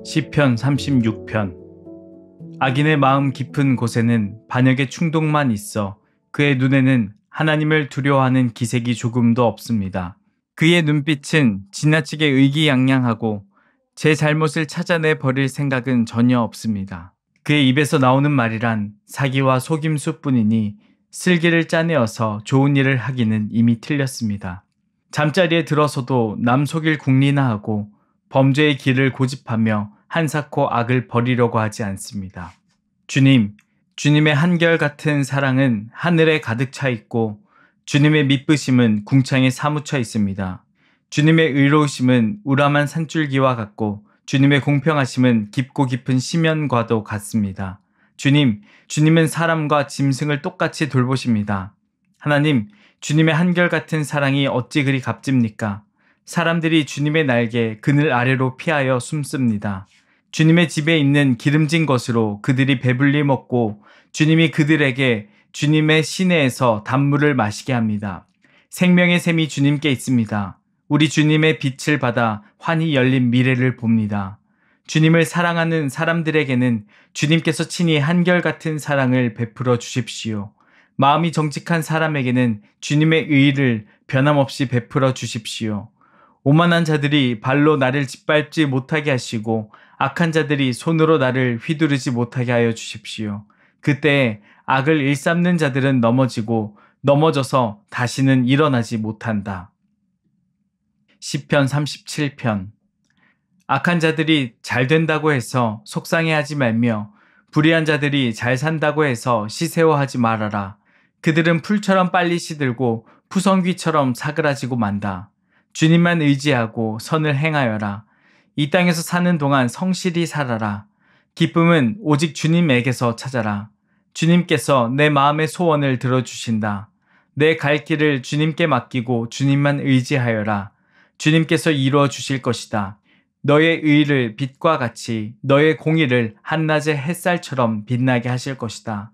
시편 36편. 악인의 마음 깊은 곳에는 반역의 충동만 있어 그의 눈에는 하나님을 두려워하는 기색이 조금도 없습니다. 그의 눈빛은 지나치게 의기양양하고 제 잘못을 찾아내 버릴 생각은 전혀 없습니다. 그의 입에서 나오는 말이란 사기와 속임수뿐이니 슬기를 짜내어서 좋은 일을 하기는 이미 틀렸습니다. 잠자리에 들어서도 남 속일 궁리나 하고 범죄의 길을 고집하며 한사코 악을 버리려고 하지 않습니다. 주님의 한결같은 사랑은 하늘에 가득 차 있고 주님의 미쁘심은 궁창에 사무쳐 있습니다. 주님의 의로우심은 우람한 산줄기와 같고 주님의 공평하심은 깊고 깊은 심연과도 같습니다. 주님은 사람과 짐승을 똑같이 돌보십니다. 하나님, 주님의 한결같은 사랑이 어찌 그리 값집니까? 사람들이 주님의 날개 그늘 아래로 피하여 숨습니다. 주님의 집에 있는 기름진 것으로 그들이 배불리 먹고 주님이 그들에게 주님의 시내에서 단물을 마시게 합니다. 생명의 샘이 주님께 있습니다. 우리 주님의 빛을 받아 환히 열린 미래를 봅니다. 주님을 사랑하는 사람들에게는 주님께서 친히 한결같은 사랑을 베풀어 주십시오. 마음이 정직한 사람에게는 주님의 의를 변함없이 베풀어 주십시오. 오만한 자들이 발로 나를 짓밟지 못하게 하시고 악한 자들이 손으로 나를 휘두르지 못하게 하여 주십시오. 그때 악을 일삼는 자들은 넘어져서 다시는 일어나지 못한다. 시편 37편. 악한 자들이 잘 된다고 해서 속상해하지 말며 불의한 자들이 잘 산다고 해서 시새워하지 말아라. 그들은 풀처럼 빨리 시들고 푸성귀처럼 사그라지고 만다. 주님만 의지하고 선을 행하여라. 이 땅에서 사는 동안 성실히 살아라. 기쁨은 오직 주님에게서 찾아라. 주님께서 내 마음의 소원을 들어주신다. 내 갈 길을 주님께 맡기고 주님만 의지하여라. 주님께서 이루어 주실 것이다. 너의 의를 빛과 같이 너의 공의를 한낮의 햇살처럼 빛나게 하실 것이다.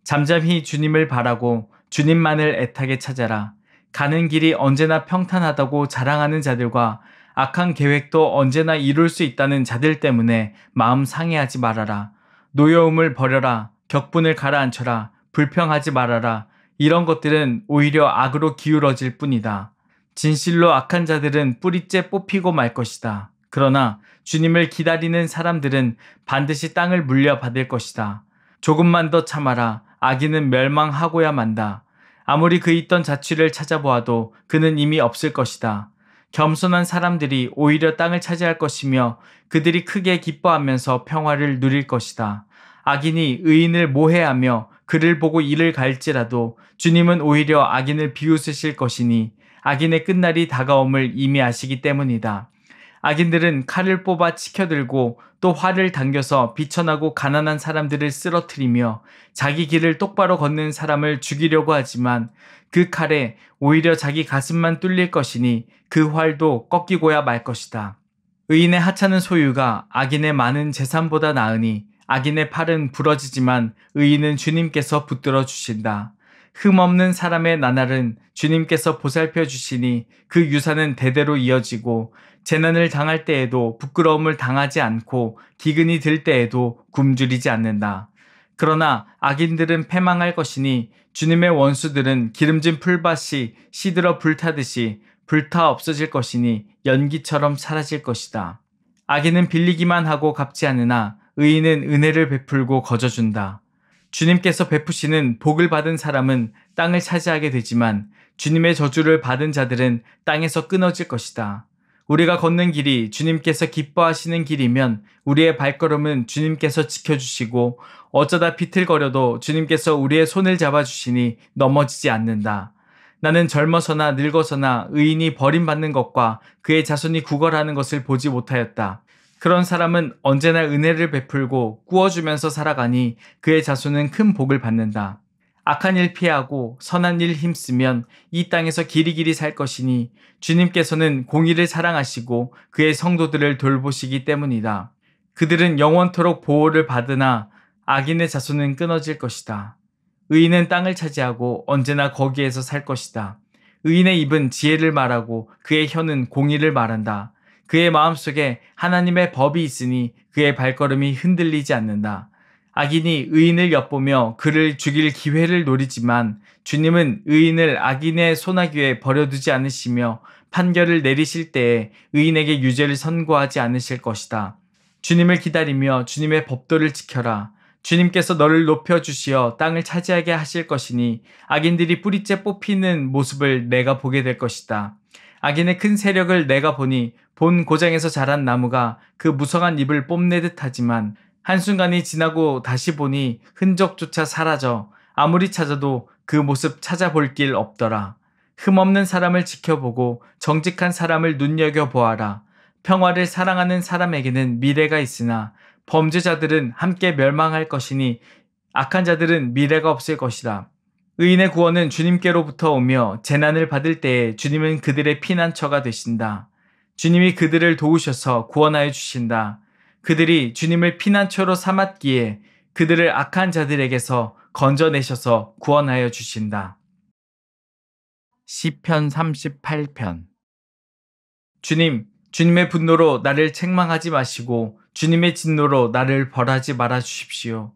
잠잠히 주님을 바라고 주님만을 애타게 찾아라. 가는 길이 언제나 평탄하다고 자랑하는 자들과 악한 계획도 언제나 이룰 수 있다는 자들 때문에 마음 상해하지 말아라. 노여움을 버려라. 격분을 가라앉혀라. 불평하지 말아라. 이런 것들은 오히려 악으로 기울어질 뿐이다. 진실로 악한 자들은 뿌리째 뽑히고 말 것이다. 그러나 주님을 기다리는 사람들은 반드시 땅을 물려받을 것이다. 조금만 더 참아라. 악인은 멸망하고야 만다. 아무리 그 있던 자취를 찾아보아도 그는 이미 없을 것이다. 겸손한 사람들이 오히려 땅을 차지할 것이며 그들이 크게 기뻐하면서 평화를 누릴 것이다. 악인이 의인을 모해하며 그를 보고 이를 갈지라도 주님은 오히려 악인을 비웃으실 것이니 악인의 끝날이 다가옴을 이미 아시기 때문이다. 악인들은 칼을 뽑아 치켜들고 또 활을 당겨서 비천하고 가난한 사람들을 쓰러뜨리며 자기 길을 똑바로 걷는 사람을 죽이려고 하지만 그 칼에 오히려 자기 가슴만 뚫릴 것이니 그 활도 꺾이고야 말 것이다. 의인의 하찮은 소유가 악인의 많은 재산보다 나으니 악인의 팔은 부러지지만 의인은 주님께서 붙들어 주신다. 흠없는 사람의 나날은 주님께서 보살펴 주시니 그 유산은 대대로 이어지고 재난을 당할 때에도 부끄러움을 당하지 않고 기근이 들 때에도 굶주리지 않는다. 그러나 악인들은 패망할 것이니 주님의 원수들은 기름진 풀밭이 시들어 불타듯이 불타 없어질 것이니 연기처럼 사라질 것이다. 악인은 빌리기만 하고 갚지 않으나 의인은 은혜를 베풀고 거저준다. 주님께서 베푸시는 복을 받은 사람은 땅을 차지하게 되지만 주님의 저주를 받은 자들은 땅에서 끊어질 것이다. 우리가 걷는 길이 주님께서 기뻐하시는 길이면 우리의 발걸음은 주님께서 지켜주시고 어쩌다 비틀거려도 주님께서 우리의 손을 잡아주시니 넘어지지 않는다. 나는 젊어서나 늙어서나 의인이 버림받는 것과 그의 자손이 구걸하는 것을 보지 못하였다. 그런 사람은 언제나 은혜를 베풀고 꾸어주면서 살아가니 그의 자손은 큰 복을 받는다. 악한 일 피하고 선한 일 힘쓰면 이 땅에서 길이길이 살 것이니 주님께서는 공의를 사랑하시고 그의 성도들을 돌보시기 때문이다. 그들은 영원토록 보호를 받으나 악인의 자손은 끊어질 것이다. 의인은 땅을 차지하고 언제나 거기에서 살 것이다. 의인의 입은 지혜를 말하고 그의 혀는 공의를 말한다. 그의 마음속에 하나님의 법이 있으니 그의 발걸음이 흔들리지 않는다. 악인이 의인을 엿보며 그를 죽일 기회를 노리지만 주님은 의인을 악인의 손아귀에 버려두지 않으시며 판결을 내리실 때에 의인에게 유죄를 선고하지 않으실 것이다. 주님을 기다리며 주님의 법도를 지켜라. 주님께서 너를 높여주시어 땅을 차지하게 하실 것이니 악인들이 뿌리째 뽑히는 모습을 내가 보게 될 것이다. 악인의 큰 세력을 내가 보니 본 고장에서 자란 나무가 그 무성한 잎을 뽐내듯 하지만 한순간이 지나고 다시 보니 흔적조차 사라져 아무리 찾아도 그 모습 찾아볼 길 없더라. 흠없는 사람을 지켜보고 정직한 사람을 눈여겨보아라. 평화를 사랑하는 사람에게는 미래가 있으나 범죄자들은 함께 멸망할 것이니 악한 자들은 미래가 없을 것이다. 의인의 구원은 주님께로부터 오며 재난을 받을 때에 주님은 그들의 피난처가 되신다. 주님이 그들을 도우셔서 구원하여 주신다. 그들이 주님을 피난처로 삼았기에 그들을 악한 자들에게서 건져내셔서 구원하여 주신다. 시편 38편. 주님, 주님의 분노로 나를 책망하지 마시고 주님의 진노로 나를 벌하지 말아 주십시오.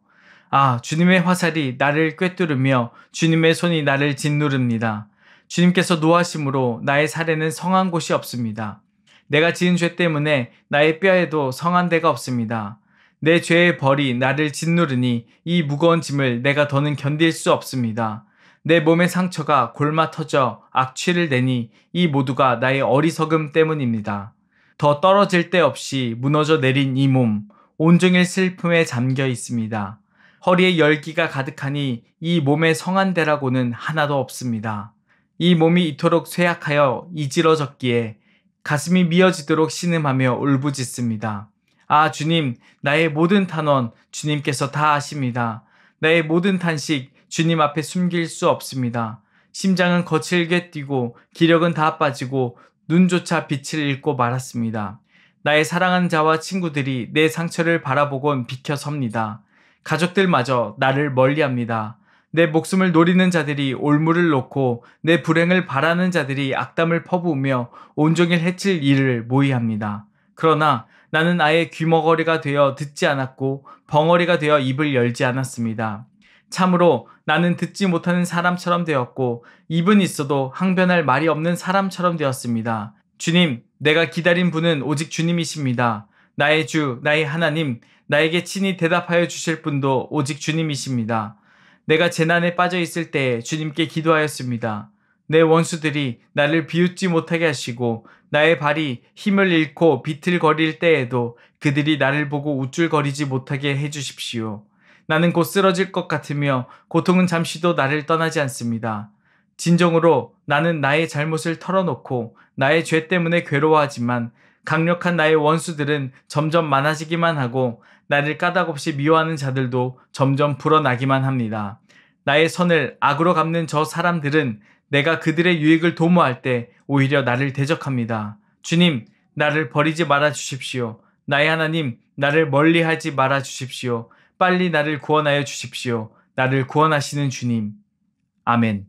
아, 주님의 화살이 나를 꿰뚫으며 주님의 손이 나를 짓누릅니다. 주님께서 노하심으로 나의 살에는 성한 곳이 없습니다. 내가 지은 죄 때문에 나의 뼈에도 성한 데가 없습니다. 내 죄의 벌이 나를 짓누르니 이 무거운 짐을 내가 더는 견딜 수 없습니다. 내 몸의 상처가 골마 터져 악취를 내니 이 모두가 나의 어리석음 때문입니다. 더 떨어질 데 없이 무너져 내린 이 몸, 온종일 슬픔에 잠겨 있습니다. 허리에 열기가 가득하니 이 몸의 성한 데라고는 하나도 없습니다. 이 몸이 이토록 쇠약하여 이질어졌기에 가슴이 미어지도록 신음하며 울부짖습니다. 아, 주님, 나의 모든 탄원 주님께서 다 아십니다. 나의 모든 탄식 주님 앞에 숨길 수 없습니다. 심장은 거칠게 뛰고 기력은 다 빠지고 눈조차 빛을 잃고 말았습니다. 나의 사랑하는 자와 친구들이 내 상처를 바라보곤 비켜섭니다. 가족들마저 나를 멀리합니다. 내 목숨을 노리는 자들이 올무를 놓고 내 불행을 바라는 자들이 악담을 퍼부으며 온종일 해칠 일을 모의합니다. 그러나 나는 아예 귀머거리가 되어 듣지 않았고 벙어리가 되어 입을 열지 않았습니다. 참으로 나는 듣지 못하는 사람처럼 되었고 입은 있어도 항변할 말이 없는 사람처럼 되었습니다. 주님, 내가 기다린 분은 오직 주님이십니다. 나의 주, 나의 하나님, 나에게 친히 대답하여 주실 분도 오직 주님이십니다. 내가 재난에 빠져 있을 때 주님께 기도하였습니다. 내 원수들이 나를 비웃지 못하게 하시고 나의 발이 힘을 잃고 비틀거릴 때에도 그들이 나를 보고 우쭐거리지 못하게 해주십시오. 나는 곧 쓰러질 것 같으며 고통은 잠시도 나를 떠나지 않습니다. 진정으로 나는 나의 잘못을 털어놓고 나의 죄 때문에 괴로워하지만 강력한 나의 원수들은 점점 많아지기만 하고 나를 까닭없이 미워하는 자들도 점점 불어나기만 합니다. 나의 선을 악으로 갚는 저 사람들은 내가 그들의 유익을 도모할 때 오히려 나를 대적합니다. 주님, 나를 버리지 말아 주십시오. 나의 하나님, 나를 멀리하지 말아 주십시오. 빨리 나를 구원하여 주십시오. 나를 구원하시는 주님. 아멘.